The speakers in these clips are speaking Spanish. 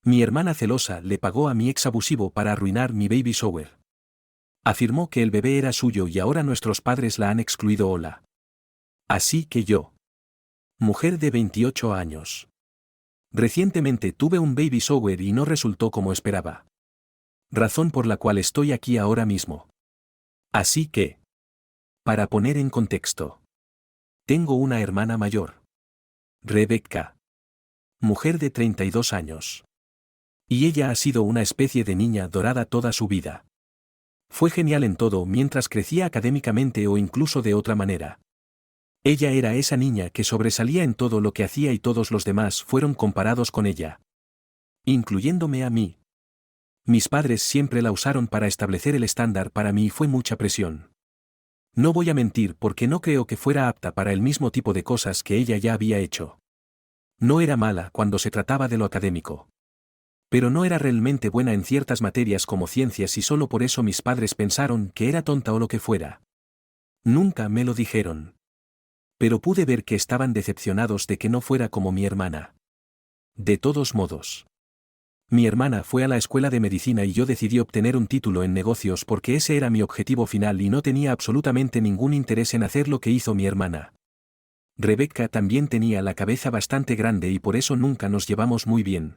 Mi hermana celosa le pagó a mi ex abusivo para arruinar mi baby shower. Afirmó que el bebé era suyo y ahora nuestros padres la han excluido. Hola. Así que yo. Mujer de 28 años. Recientemente tuve un baby shower y no resultó como esperaba. Razón por la cual estoy aquí ahora mismo. Así que. Para poner en contexto. Tengo una hermana mayor. Rebecca. Mujer de 32 años. Y ella ha sido una especie de niña dorada toda su vida. Fue genial en todo mientras crecía académicamente o incluso de otra manera. Ella era esa niña que sobresalía en todo lo que hacía y todos los demás fueron comparados con ella. Incluyéndome a mí. Mis padres siempre la usaron para establecer el estándar para mí y fue mucha presión. No voy a mentir porque no creo que fuera apta para el mismo tipo de cosas que ella ya había hecho. No era mala cuando se trataba de lo académico. Pero no era realmente buena en ciertas materias como ciencias y solo por eso mis padres pensaron que era tonta o lo que fuera. Nunca me lo dijeron. Pero pude ver que estaban decepcionados de que no fuera como mi hermana. De todos modos. Mi hermana fue a la escuela de medicina y yo decidí obtener un título en negocios porque ese era mi objetivo final y no tenía absolutamente ningún interés en hacer lo que hizo mi hermana. Rebecca también tenía la cabeza bastante grande y por eso nunca nos llevamos muy bien.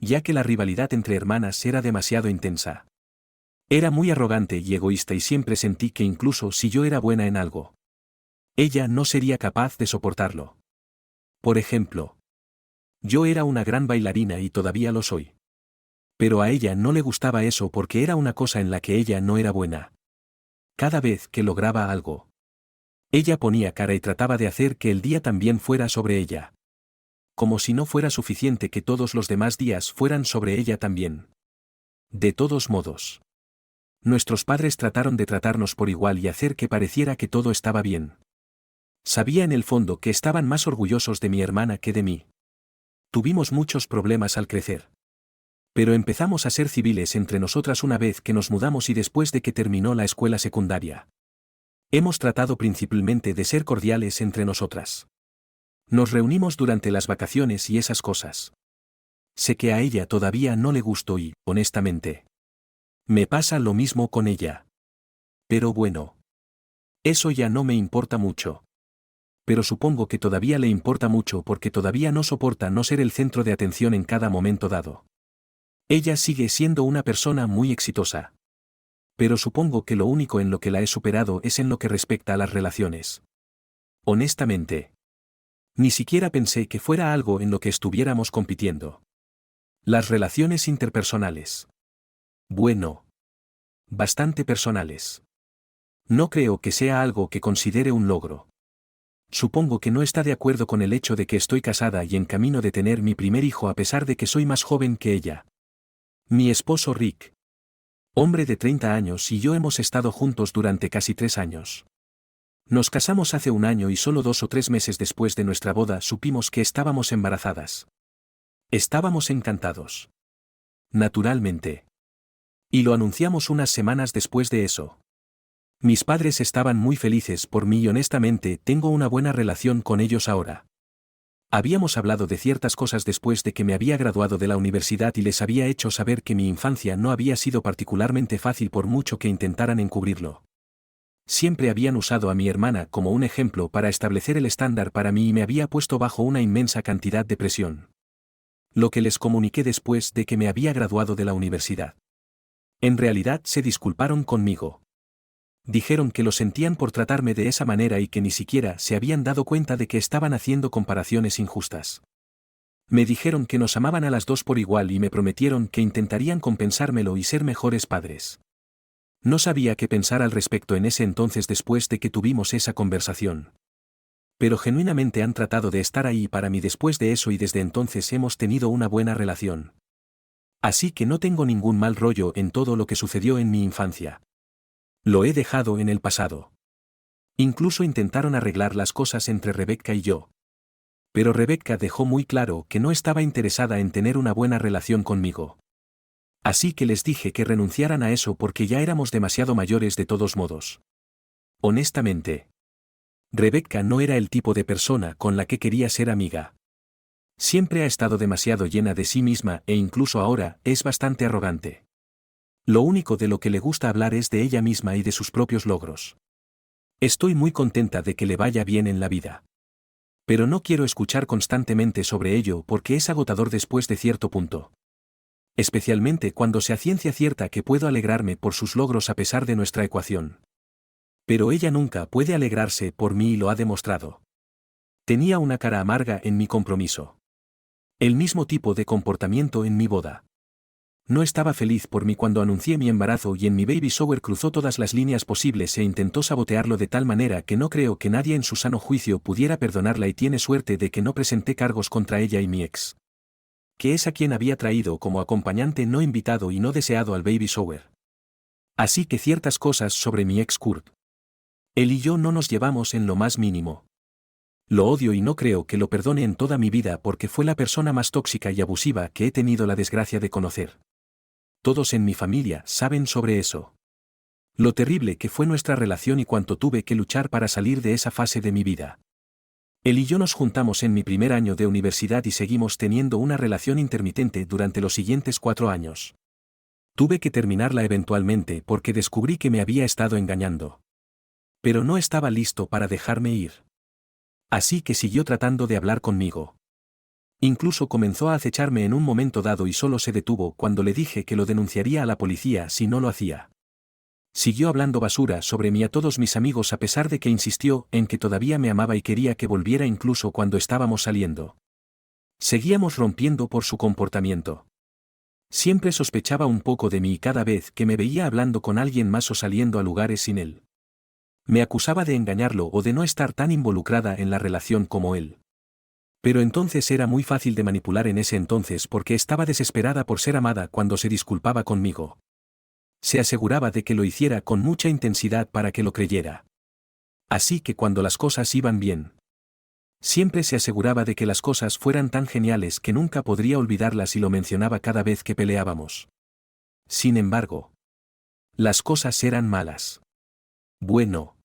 Ya que la rivalidad entre hermanas era demasiado intensa. Era muy arrogante y egoísta y siempre sentí que incluso si yo era buena en algo, ella no sería capaz de soportarlo. Por ejemplo, yo era una gran bailarina y todavía lo soy. Pero a ella no le gustaba eso porque era una cosa en la que ella no era buena. Cada vez que lograba algo, ella ponía cara y trataba de hacer que el día también fuera sobre ella. Como si no fuera suficiente que todos los demás días fueran sobre ella también. De todos modos. Nuestros padres trataron de tratarnos por igual y hacer que pareciera que todo estaba bien. Sabía en el fondo que estaban más orgullosos de mi hermana que de mí. Tuvimos muchos problemas al crecer. Pero empezamos a ser civiles entre nosotras una vez que nos mudamos y después de que terminó la escuela secundaria. Hemos tratado principalmente de ser cordiales entre nosotras. Nos reunimos durante las vacaciones y esas cosas. Sé que a ella todavía no le gustó y, honestamente, me pasa lo mismo con ella. Pero bueno. Eso ya no me importa mucho. Pero supongo que todavía le importa mucho porque todavía no soporta no ser el centro de atención en cada momento dado. Ella sigue siendo una persona muy exitosa. Pero supongo que lo único en lo que la he superado es en lo que respecta a las relaciones. Honestamente. Ni siquiera pensé que fuera algo en lo que estuviéramos compitiendo. Las relaciones interpersonales. Bueno. Bastante personales. No creo que sea algo que considere un logro. Supongo que no está de acuerdo con el hecho de que estoy casada y en camino de tener mi primer hijo a pesar de que soy más joven que ella. Mi esposo Rick. Hombre de 30 años y yo hemos estado juntos durante casi 3 años. Nos casamos hace un año y solo 2 o 3 meses después de nuestra boda supimos que estábamos embarazadas. Estábamos encantados. Naturalmente. Y lo anunciamos unas semanas después de eso. Mis padres estaban muy felices por mí y honestamente tengo una buena relación con ellos ahora. Habíamos hablado de ciertas cosas después de que me había graduado de la universidad y les había hecho saber que mi infancia no había sido particularmente fácil por mucho que intentaran encubrirlo. Siempre habían usado a mi hermana como un ejemplo para establecer el estándar para mí y me había puesto bajo una inmensa cantidad de presión. Lo que les comuniqué después de que me había graduado de la universidad. En realidad se disculparon conmigo. Dijeron que lo sentían por tratarme de esa manera y que ni siquiera se habían dado cuenta de que estaban haciendo comparaciones injustas. Me dijeron que nos amaban a las dos por igual y me prometieron que intentarían compensármelo y ser mejores padres. No sabía qué pensar al respecto en ese entonces después de que tuvimos esa conversación. Pero genuinamente han tratado de estar ahí para mí después de eso y desde entonces hemos tenido una buena relación. Así que no tengo ningún mal rollo en todo lo que sucedió en mi infancia. Lo he dejado en el pasado. Incluso intentaron arreglar las cosas entre Rebecca y yo. Pero Rebecca dejó muy claro que no estaba interesada en tener una buena relación conmigo. Así que les dije que renunciaran a eso porque ya éramos demasiado mayores de todos modos. Honestamente. Rebecca no era el tipo de persona con la que quería ser amiga. Siempre ha estado demasiado llena de sí misma e incluso ahora es bastante arrogante. Lo único de lo que le gusta hablar es de ella misma y de sus propios logros. Estoy muy contenta de que le vaya bien en la vida. Pero no quiero escuchar constantemente sobre ello porque es agotador después de cierto punto. Especialmente cuando sea ciencia cierta que puedo alegrarme por sus logros a pesar de nuestra ecuación. Pero ella nunca puede alegrarse por mí y lo ha demostrado. Tenía una cara amarga en mi compromiso. El mismo tipo de comportamiento en mi boda. No estaba feliz por mí cuando anuncié mi embarazo y en mi baby shower cruzó todas las líneas posibles e intentó sabotearlo de tal manera que no creo que nadie en su sano juicio pudiera perdonarla y tiene suerte de que no presenté cargos contra ella y mi ex. Que es a quien había traído como acompañante no invitado y no deseado al baby shower. Así que ciertas cosas sobre mi ex Kurt. Él y yo no nos llevamos en lo más mínimo. Lo odio y no creo que lo perdone en toda mi vida porque fue la persona más tóxica y abusiva que he tenido la desgracia de conocer. Todos en mi familia saben sobre eso. Lo terrible que fue nuestra relación y cuánto tuve que luchar para salir de esa fase de mi vida. Él y yo nos juntamos en mi primer año de universidad y seguimos teniendo una relación intermitente durante los siguientes 4 años. Tuve que terminarla eventualmente porque descubrí que me había estado engañando. Pero no estaba listo para dejarme ir. Así que siguió tratando de hablar conmigo. Incluso comenzó a acecharme en un momento dado y solo se detuvo cuando le dije que lo denunciaría a la policía si no lo hacía. Siguió hablando basura sobre mí a todos mis amigos a pesar de que insistió en que todavía me amaba y quería que volviera incluso cuando estábamos saliendo. Seguíamos rompiendo por su comportamiento. Siempre sospechaba un poco de mí cada vez que me veía hablando con alguien más o saliendo a lugares sin él. Me acusaba de engañarlo o de no estar tan involucrada en la relación como él. Pero entonces era muy fácil de manipular en ese entonces porque estaba desesperada por ser amada cuando se disculpaba conmigo. Se aseguraba de que lo hiciera con mucha intensidad para que lo creyera. Así que cuando las cosas iban bien, siempre se aseguraba de que las cosas fueran tan geniales que nunca podría olvidarlas y lo mencionaba cada vez que peleábamos. Sin embargo, las cosas eran malas. Bueno,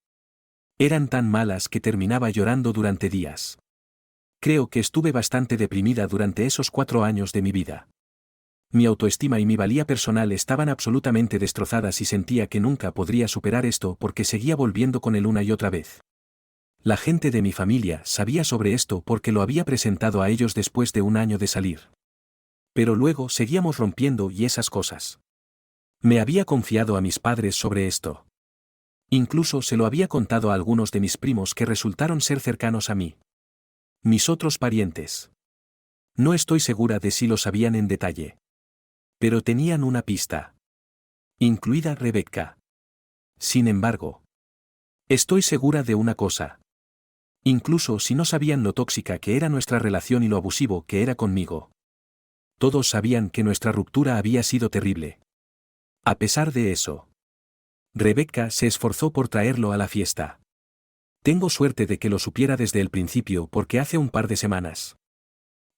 eran tan malas que terminaba llorando durante días. Creo que estuve bastante deprimida durante esos 4 años de mi vida. Mi autoestima y mi valía personal estaban absolutamente destrozadas y sentía que nunca podría superar esto porque seguía volviendo con él una y otra vez. La gente de mi familia sabía sobre esto porque lo había presentado a ellos después de 1 año de salir. Pero luego seguíamos rompiendo y esas cosas. Me había confiado a mis padres sobre esto. Incluso se lo había contado a algunos de mis primos que resultaron ser cercanos a mí. Mis otros parientes. No estoy segura de si lo sabían en detalle. Pero tenían una pista. Incluida Rebecca. Sin embargo, estoy segura de una cosa. Incluso si no sabían lo tóxica que era nuestra relación y lo abusivo que era conmigo. Todos sabían que nuestra ruptura había sido terrible. A pesar de eso, Rebecca se esforzó por traerlo a la fiesta. Tengo suerte de que lo supiera desde el principio porque hace un par de semanas.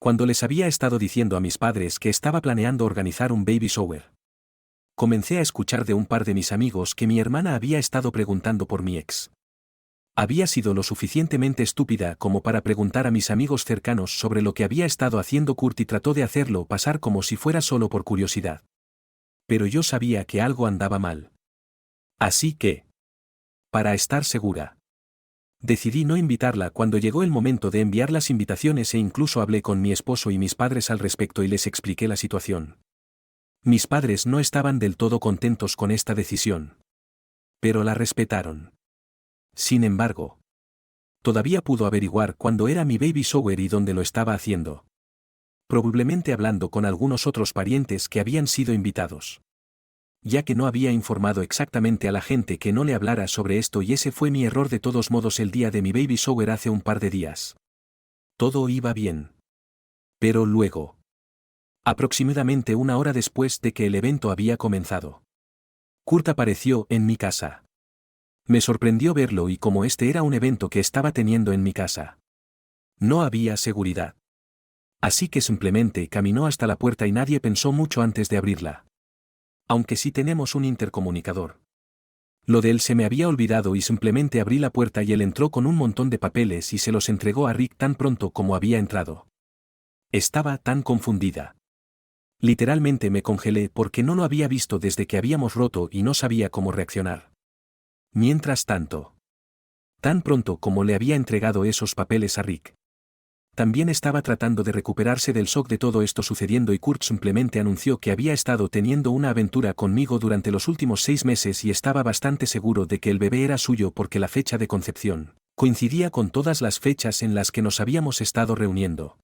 Cuando les había estado diciendo a mis padres que estaba planeando organizar un baby shower. Comencé a escuchar de un par de mis amigos que mi hermana había estado preguntando por mi ex. Había sido lo suficientemente estúpida como para preguntar a mis amigos cercanos sobre lo que había estado haciendo Kurt y trató de hacerlo pasar como si fuera solo por curiosidad. Pero yo sabía que algo andaba mal. Así que, para estar segura, decidí no invitarla cuando llegó el momento de enviar las invitaciones e incluso hablé con mi esposo y mis padres al respecto y les expliqué la situación. Mis padres no estaban del todo contentos con esta decisión. Pero la respetaron. Sin embargo, todavía pudo averiguar cuándo era mi baby shower y dónde lo estaba haciendo. Probablemente hablando con algunos otros parientes que habían sido invitados. Ya que no había informado exactamente a la gente que no le hablara sobre esto y ese fue mi error de todos modos el día de mi baby shower hace un par de días. Todo iba bien. Pero luego, aproximadamente 1 hora después de que el evento había comenzado, Kurt apareció en mi casa. Me sorprendió verlo y como este era un evento que estaba teniendo en mi casa. No había seguridad. Así que simplemente caminó hasta la puerta y nadie pensó mucho antes de abrirla. Aunque sí tenemos un intercomunicador. Lo de él se me había olvidado y simplemente abrí la puerta y él entró con un montón de papeles y se los entregó a Rick tan pronto como había entrado. Estaba tan confundida. Literalmente me congelé porque no lo había visto desde que habíamos roto y no sabía cómo reaccionar. Mientras tanto, tan pronto como le había entregado esos papeles a Rick, también estaba tratando de recuperarse del shock de todo esto sucediendo y Kurt simplemente anunció que había estado teniendo una aventura conmigo durante los últimos 6 meses y estaba bastante seguro de que el bebé era suyo porque la fecha de concepción coincidía con todas las fechas en las que nos habíamos estado reuniendo.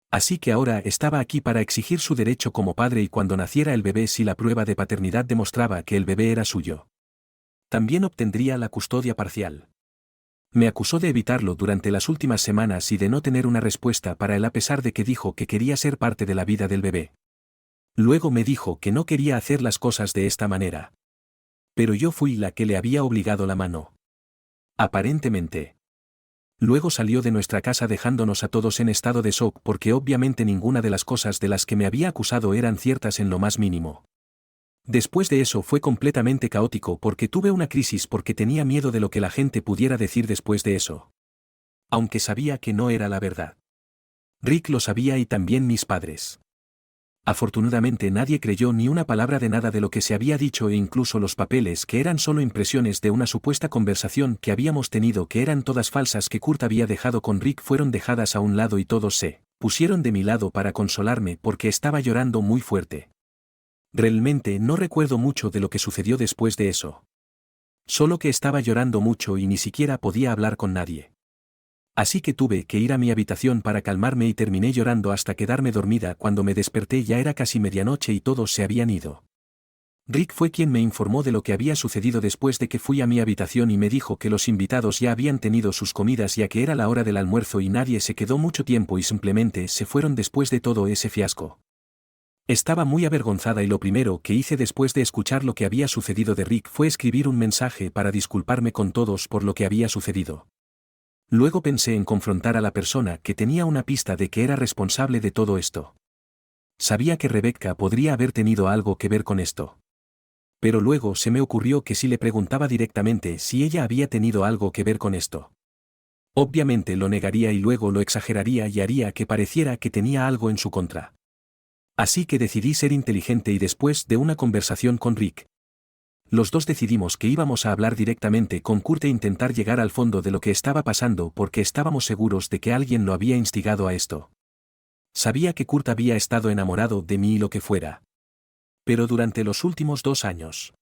Así que ahora estaba aquí para exigir su derecho como padre y cuando naciera el bebé si la prueba de paternidad demostraba que el bebé era suyo, también obtendría la custodia parcial. Me acusó de evitarlo durante las últimas semanas y de no tener una respuesta para él a pesar de que dijo que quería ser parte de la vida del bebé. Luego me dijo que no quería hacer las cosas de esta manera. Pero yo fui la que le había obligado la mano. Aparentemente. Luego salió de nuestra casa dejándonos a todos en estado de shock porque obviamente ninguna de las cosas de las que me había acusado eran ciertas en lo más mínimo. Después de eso fue completamente caótico porque tuve una crisis porque tenía miedo de lo que la gente pudiera decir después de eso. Aunque sabía que no era la verdad. Rick lo sabía y también mis padres. Afortunadamente nadie creyó ni una palabra de nada de lo que se había dicho e incluso los papeles que eran solo impresiones de una supuesta conversación que habíamos tenido que eran todas falsas que Kurt había dejado con Rick fueron dejadas a un lado y todos se pusieron de mi lado para consolarme porque estaba llorando muy fuerte. Realmente no recuerdo mucho de lo que sucedió después de eso. Solo que estaba llorando mucho y ni siquiera podía hablar con nadie. Así que tuve que ir a mi habitación para calmarme y terminé llorando hasta quedarme dormida. Cuando me desperté ya era casi medianoche y todos se habían ido. Rick fue quien me informó de lo que había sucedido después de que fui a mi habitación y me dijo que los invitados ya habían tenido sus comidas ya que era la hora del almuerzo y nadie se quedó mucho tiempo y simplemente se fueron después de todo ese fiasco. Estaba muy avergonzada y lo primero que hice después de escuchar lo que había sucedido de Rick fue escribir un mensaje para disculparme con todos por lo que había sucedido. Luego pensé en confrontar a la persona que tenía una pista de que era responsable de todo esto. Sabía que Rebecca podría haber tenido algo que ver con esto. Pero luego se me ocurrió que si le preguntaba directamente si ella había tenido algo que ver con esto. Obviamente lo negaría y luego lo exageraría y haría que pareciera que tenía algo en su contra. Así que decidí ser inteligente y después de una conversación con Rick, los dos decidimos que íbamos a hablar directamente con Kurt e intentar llegar al fondo de lo que estaba pasando porque estábamos seguros de que alguien lo había instigado a esto. Sabía que Kurt había estado enamorado de mí y lo que fuera. Pero durante los últimos 2 años.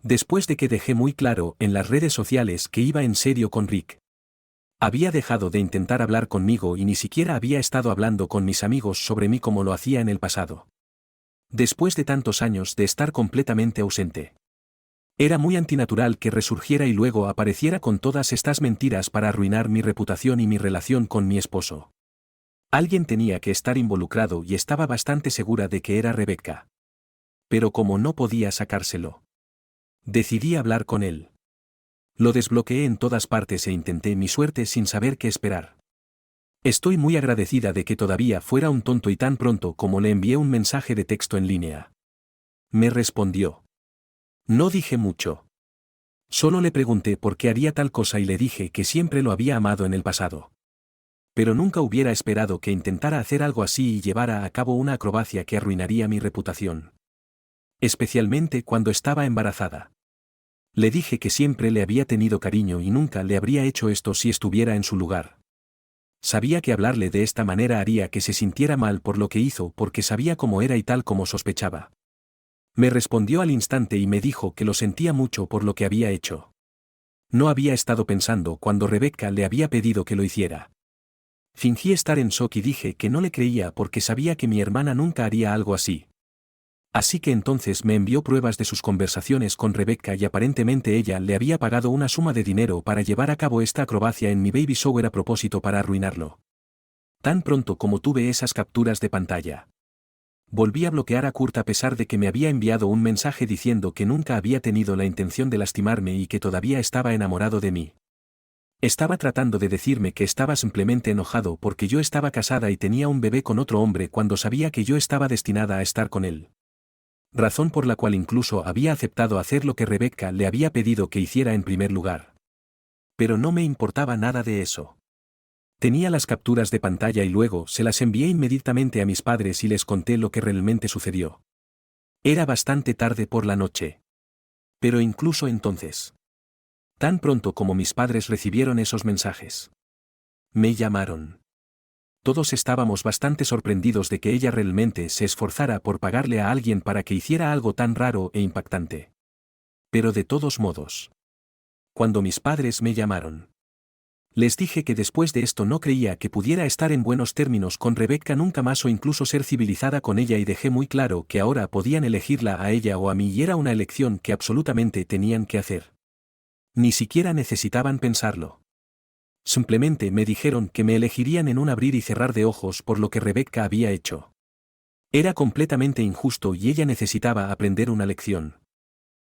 Después de que dejé muy claro en las redes sociales que iba en serio con Rick. Había dejado de intentar hablar conmigo y ni siquiera había estado hablando con mis amigos sobre mí como lo hacía en el pasado. Después de tantos años de estar completamente ausente. Era muy antinatural que resurgiera y luego apareciera con todas estas mentiras para arruinar mi reputación y mi relación con mi esposo. Alguien tenía que estar involucrado y estaba bastante segura de que era Rebecca. Pero como no podía sacárselo, decidí hablar con él. Lo desbloqueé en todas partes e intenté mi suerte sin saber qué esperar. Estoy muy agradecida de que todavía fuera un tonto y tan pronto como le envié un mensaje de texto en línea. Me respondió. No dije mucho. Solo le pregunté por qué haría tal cosa y le dije que siempre lo había amado en el pasado. Pero nunca hubiera esperado que intentara hacer algo así y llevara a cabo una acrobacia que arruinaría mi reputación. Especialmente cuando estaba embarazada. Le dije que siempre le había tenido cariño y nunca le habría hecho esto si estuviera en su lugar. Sabía que hablarle de esta manera haría que se sintiera mal por lo que hizo porque sabía cómo era y tal como sospechaba. Me respondió al instante y me dijo que lo sentía mucho por lo que había hecho. No había estado pensando cuando Rebecca le había pedido que lo hiciera. Fingí estar en shock y dije que no le creía porque sabía que mi hermana nunca haría algo así. Así que entonces me envió pruebas de sus conversaciones con Rebecca y aparentemente ella le había pagado una suma de dinero para llevar a cabo esta acrobacia en mi baby shower a propósito para arruinarlo. Tan pronto como tuve esas capturas de pantalla. Volví a bloquear a Kurt a pesar de que me había enviado un mensaje diciendo que nunca había tenido la intención de lastimarme y que todavía estaba enamorado de mí. Estaba tratando de decirme que estaba simplemente enojado porque yo estaba casada y tenía un bebé con otro hombre cuando sabía que yo estaba destinada a estar con él. Razón por la cual incluso había aceptado hacer lo que Rebecca le había pedido que hiciera en primer lugar. Pero no me importaba nada de eso. Tenía las capturas de pantalla y luego se las envié inmediatamente a mis padres y les conté lo que realmente sucedió. Era bastante tarde por la noche. Pero incluso entonces. Tan pronto como mis padres recibieron esos mensajes. Me llamaron. Todos estábamos bastante sorprendidos de que ella realmente se esforzara por pagarle a alguien para que hiciera algo tan raro e impactante. Pero de todos modos. Cuando mis padres me llamaron. Les dije que después de esto no creía que pudiera estar en buenos términos con Rebecca nunca más o incluso ser civilizada con ella y dejé muy claro que ahora podían elegirla a ella o a mí y era una elección que absolutamente tenían que hacer. Ni siquiera necesitaban pensarlo. Simplemente me dijeron que me elegirían en un abrir y cerrar de ojos por lo que Rebecca había hecho. Era completamente injusto y ella necesitaba aprender una lección.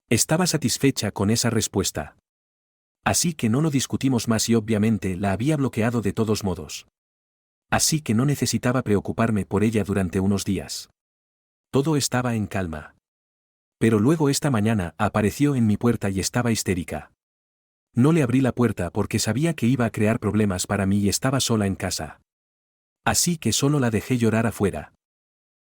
Estaba satisfecha con esa respuesta. Así que no lo discutimos más y obviamente la había bloqueado de todos modos. Así que no necesitaba preocuparme por ella durante unos días. Todo estaba en calma. Pero luego esta mañana apareció en mi puerta y estaba histérica. No le abrí la puerta porque sabía que iba a crear problemas para mí y estaba sola en casa. Así que solo la dejé llorar afuera.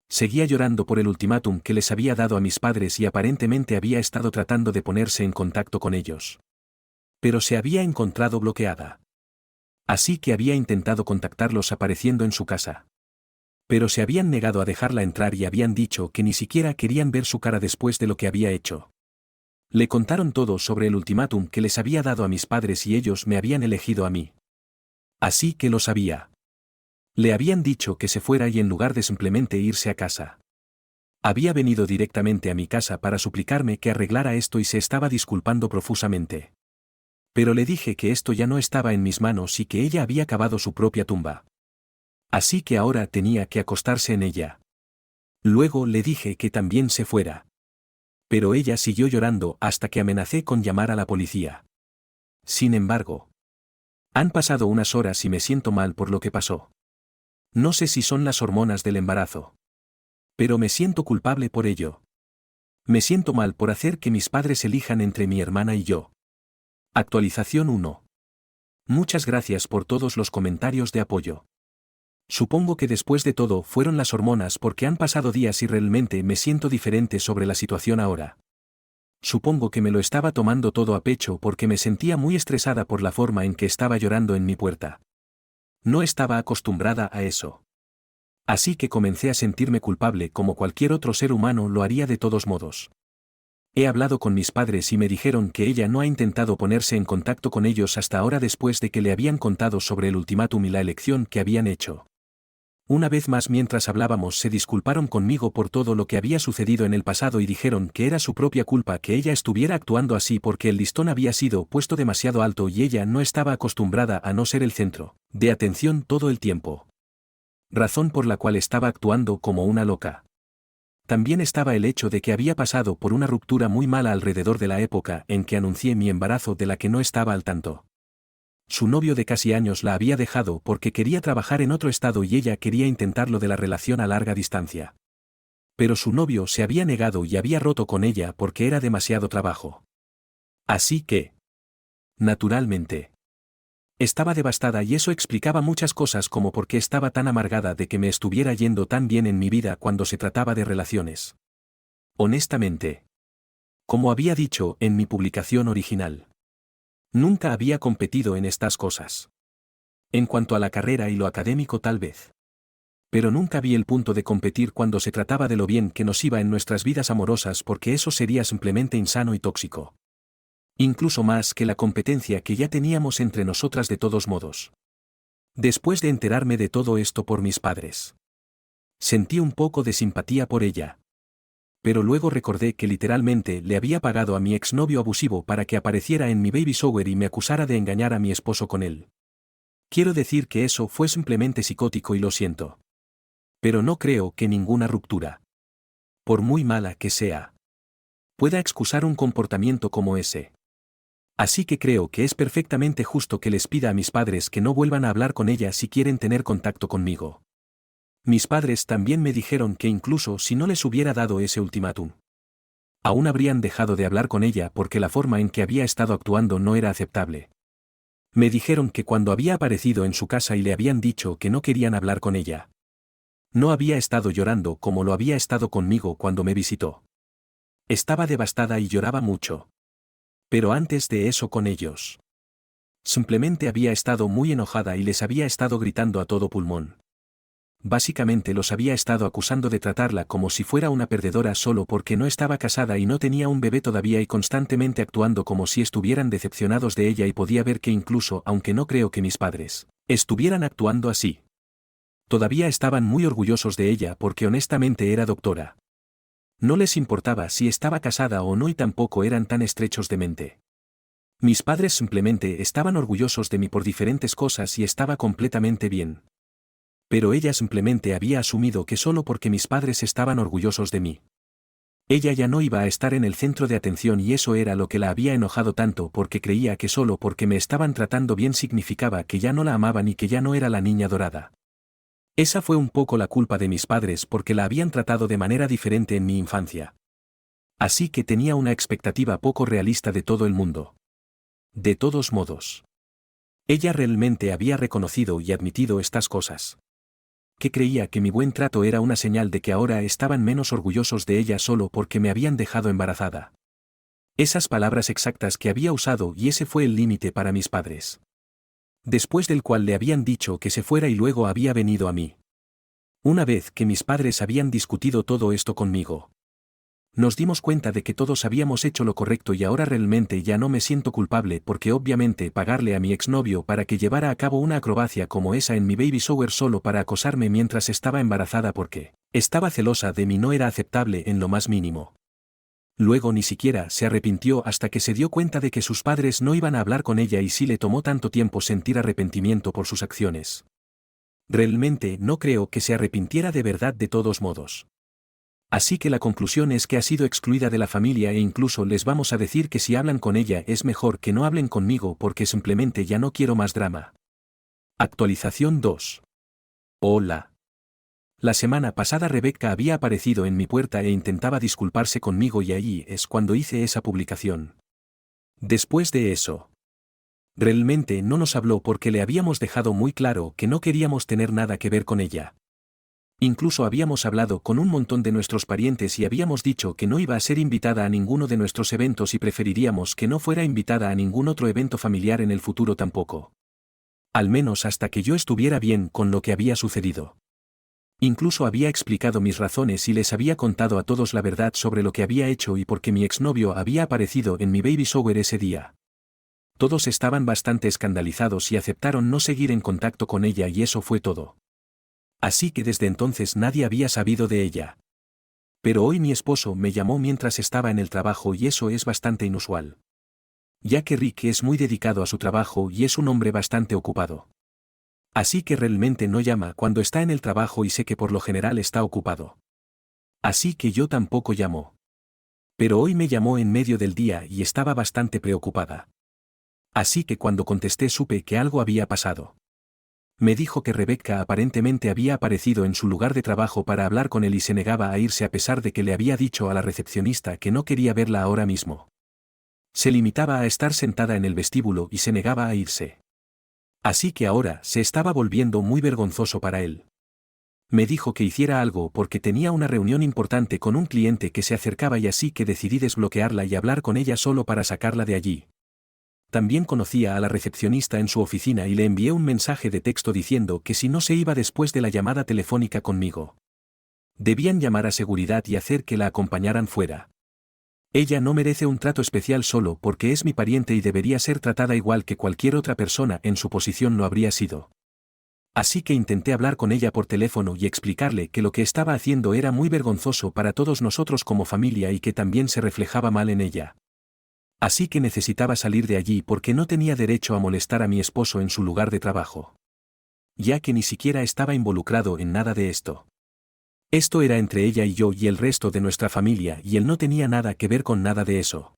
Seguía llorando por el ultimátum que les había dado a mis padres y aparentemente había estado tratando de ponerse en contacto con ellos. Pero se había encontrado bloqueada. Así que había intentado contactarlos apareciendo en su casa. Pero se habían negado a dejarla entrar y habían dicho que ni siquiera querían ver su cara después de lo que había hecho. Le contaron todo sobre el ultimátum que les había dado a mis padres y ellos me habían elegido a mí. Así que lo sabía. Le habían dicho que se fuera y en lugar de simplemente irse a casa. Había venido directamente a mi casa para suplicarme que arreglara esto y se estaba disculpando profusamente. Pero le dije que esto ya no estaba en mis manos y que ella había cavado su propia tumba. Así que ahora tenía que acostarse en ella. Luego le dije que también se fuera. Pero ella siguió llorando hasta que amenacé con llamar a la policía. Sin embargo, han pasado unas horas y me siento mal por lo que pasó. No sé si son las hormonas del embarazo. Pero me siento culpable por ello. Me siento mal por hacer que mis padres elijan entre mi hermana y yo. Actualización 1. Muchas gracias por todos los comentarios de apoyo. Supongo que después de todo fueron las hormonas porque han pasado días y realmente me siento diferente sobre la situación ahora. Supongo que me lo estaba tomando todo a pecho porque me sentía muy estresada por la forma en que estaba llorando en mi puerta. No estaba acostumbrada a eso. Así que comencé a sentirme culpable como cualquier otro ser humano lo haría de todos modos. He hablado con mis padres y me dijeron que ella no ha intentado ponerse en contacto con ellos hasta ahora después de que le habían contado sobre el ultimátum y la elección que habían hecho. Una vez más mientras hablábamos se disculparon conmigo por todo lo que había sucedido en el pasado y dijeron que era su propia culpa que ella estuviera actuando así porque el listón había sido puesto demasiado alto y ella no estaba acostumbrada a no ser el centro de atención todo el tiempo. Razón por la cual estaba actuando como una loca. También estaba el hecho de que había pasado por una ruptura muy mala alrededor de la época en que anuncié mi embarazo de la que no estaba al tanto. Su novio de casi años la había dejado porque quería trabajar en otro estado y ella quería intentarlo de la relación a larga distancia. Pero su novio se había negado y había roto con ella porque era demasiado trabajo. Así que, naturalmente, estaba devastada y eso explicaba muchas cosas como por qué estaba tan amargada de que me estuviera yendo tan bien en mi vida cuando se trataba de relaciones. Honestamente. Como había dicho en mi publicación original. Nunca había competido en estas cosas. En cuanto a la carrera y lo académico tal vez. Pero nunca vi el punto de competir cuando se trataba de lo bien que nos iba en nuestras vidas amorosas porque eso sería simplemente insano y tóxico. Incluso más que la competencia que ya teníamos entre nosotras de todos modos. Después de enterarme de todo esto por mis padres. Sentí un poco de simpatía por ella. Pero luego recordé que literalmente le había pagado a mi exnovio abusivo para que apareciera en mi baby shower y me acusara de engañar a mi esposo con él. Quiero decir que eso fue simplemente psicótico y lo siento. Pero no creo que ninguna ruptura, por muy mala que sea, pueda excusar un comportamiento como ese. Así que creo que es perfectamente justo que les pida a mis padres que no vuelvan a hablar con ella si quieren tener contacto conmigo. Mis padres también me dijeron que incluso si no les hubiera dado ese ultimátum, aún habrían dejado de hablar con ella porque la forma en que había estado actuando no era aceptable. Me dijeron que cuando había aparecido en su casa y le habían dicho que no querían hablar con ella. No había estado llorando como lo había estado conmigo cuando me visitó. Estaba devastada y lloraba mucho. Pero antes de eso con ellos. Simplemente había estado muy enojada y les había estado gritando a todo pulmón. Básicamente los había estado acusando de tratarla como si fuera una perdedora solo porque no estaba casada y no tenía un bebé todavía y constantemente actuando como si estuvieran decepcionados de ella y podía ver que incluso aunque no creo que mis padres estuvieran actuando así. Todavía estaban muy orgullosos de ella porque honestamente era doctora. No les importaba si estaba casada o no y tampoco eran tan estrechos de mente. Mis padres simplemente estaban orgullosos de mí por diferentes cosas y estaba completamente bien. Pero ella simplemente había asumido que solo porque mis padres estaban orgullosos de mí. Ella ya no iba a estar en el centro de atención y eso era lo que la había enojado tanto porque creía que solo porque me estaban tratando bien significaba que ya no la amaban y que ya no era la niña dorada. Esa fue un poco la culpa de mis padres porque la habían tratado de manera diferente en mi infancia. Así que tenía una expectativa poco realista de todo el mundo. De todos modos. Ella realmente había reconocido y admitido estas cosas. Que creía que mi buen trato era una señal de que ahora estaban menos orgullosos de ella solo porque me habían dejado embarazada. Esas palabras exactas que había usado y ese fue el límite para mis padres. Después del cual le habían dicho que se fuera y luego había venido a mí. Una vez que mis padres habían discutido todo esto conmigo. Nos dimos cuenta de que todos habíamos hecho lo correcto y ahora realmente ya no me siento culpable porque obviamente pagarle a mi exnovio para que llevara a cabo una acrobacia como esa en mi baby shower solo para acosarme mientras estaba embarazada porque estaba celosa de mí no era aceptable en lo más mínimo. Luego ni siquiera se arrepintió hasta que se dio cuenta de que sus padres no iban a hablar con ella y sí le tomó tanto tiempo sentir arrepentimiento por sus acciones. Realmente no creo que se arrepintiera de verdad de todos modos. Así que la conclusión es que ha sido excluida de la familia e incluso les vamos a decir que si hablan con ella es mejor que no hablen conmigo porque simplemente ya no quiero más drama. Actualización 2. Hola. La semana pasada Rebecca había aparecido en mi puerta e intentaba disculparse conmigo y ahí es cuando hice esa publicación. Después de eso. Realmente no nos habló porque le habíamos dejado muy claro que no queríamos tener nada que ver con ella. Incluso habíamos hablado con un montón de nuestros parientes y habíamos dicho que no iba a ser invitada a ninguno de nuestros eventos y preferiríamos que no fuera invitada a ningún otro evento familiar en el futuro tampoco. Al menos hasta que yo estuviera bien con lo que había sucedido. Incluso había explicado mis razones y les había contado a todos la verdad sobre lo que había hecho y por qué mi exnovio había aparecido en mi baby shower ese día. Todos estaban bastante escandalizados y aceptaron no seguir en contacto con ella y eso fue todo. Así que desde entonces nadie había sabido de ella. Pero hoy mi esposo me llamó mientras estaba en el trabajo y eso es bastante inusual. Ya que Rick es muy dedicado a su trabajo y es un hombre bastante ocupado. Así que realmente no llama cuando está en el trabajo y sé que por lo general está ocupado. Así que yo tampoco llamo. Pero hoy me llamó en medio del día y estaba bastante preocupada. Así que cuando contesté supe que algo había pasado. Me dijo que Rebecca aparentemente había aparecido en su lugar de trabajo para hablar con él y se negaba a irse a pesar de que le había dicho a la recepcionista que no quería verla ahora mismo. Se limitaba a estar sentada en el vestíbulo y se negaba a irse. Así que ahora se estaba volviendo muy vergonzoso para él. Me dijo que hiciera algo porque tenía una reunión importante con un cliente que se acercaba y así que decidí desbloquearla y hablar con ella solo para sacarla de allí. También conocía a la recepcionista en su oficina y le envié un mensaje de texto diciendo que si no se iba después de la llamada telefónica conmigo. Debían llamar a seguridad y hacer que la acompañaran fuera. Ella no merece un trato especial solo porque es mi pariente y debería ser tratada igual que cualquier otra persona en su posición lo habría sido. Así que intenté hablar con ella por teléfono y explicarle que lo que estaba haciendo era muy vergonzoso para todos nosotros como familia y que también se reflejaba mal en ella. Así que necesitaba salir de allí porque no tenía derecho a molestar a mi esposo en su lugar de trabajo. Ya que ni siquiera estaba involucrado en nada de esto. Esto era entre ella y yo y el resto de nuestra familia y él no tenía nada que ver con nada de eso.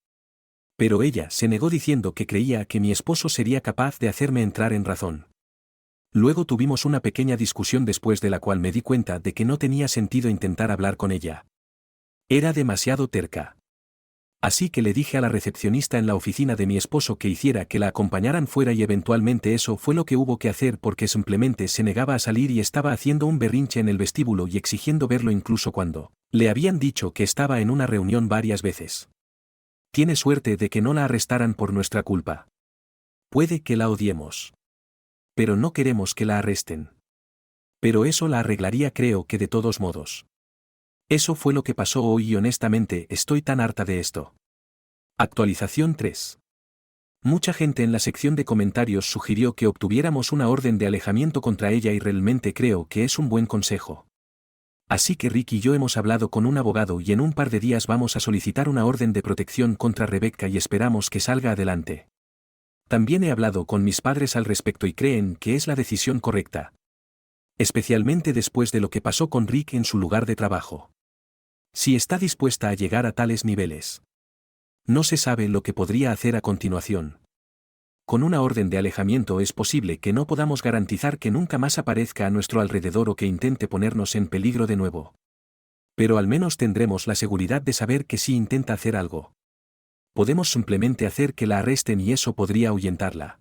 Pero ella se negó diciendo que creía que mi esposo sería capaz de hacerme entrar en razón. Luego tuvimos una pequeña discusión después de la cual me di cuenta de que no tenía sentido intentar hablar con ella. Era demasiado terca. Así que le dije a la recepcionista en la oficina de mi esposo que hiciera que la acompañaran fuera y eventualmente eso fue lo que hubo que hacer porque simplemente se negaba a salir y estaba haciendo un berrinche en el vestíbulo y exigiendo verlo incluso cuando le habían dicho que estaba en una reunión varias veces. Tiene suerte de que no la arrestaran por nuestra culpa. Puede que la odiemos. Pero no queremos que la arresten. Pero eso la arreglaría, creo que de todos modos. Eso fue lo que pasó hoy y honestamente estoy tan harta de esto. Actualización 3. Mucha gente en la sección de comentarios sugirió que obtuviéramos una orden de alejamiento contra ella y realmente creo que es un buen consejo. Así que Rick y yo hemos hablado con un abogado y en un par de días vamos a solicitar una orden de protección contra Rebecca y esperamos que salga adelante. También he hablado con mis padres al respecto y creen que es la decisión correcta. Especialmente después de lo que pasó con Rick en su lugar de trabajo. Si está dispuesta a llegar a tales niveles. No se sabe lo que podría hacer a continuación. Con una orden de alejamiento es posible que no podamos garantizar que nunca más aparezca a nuestro alrededor o que intente ponernos en peligro de nuevo. Pero al menos tendremos la seguridad de saber que sí intenta hacer algo. Podemos simplemente hacer que la arresten y eso podría ahuyentarla.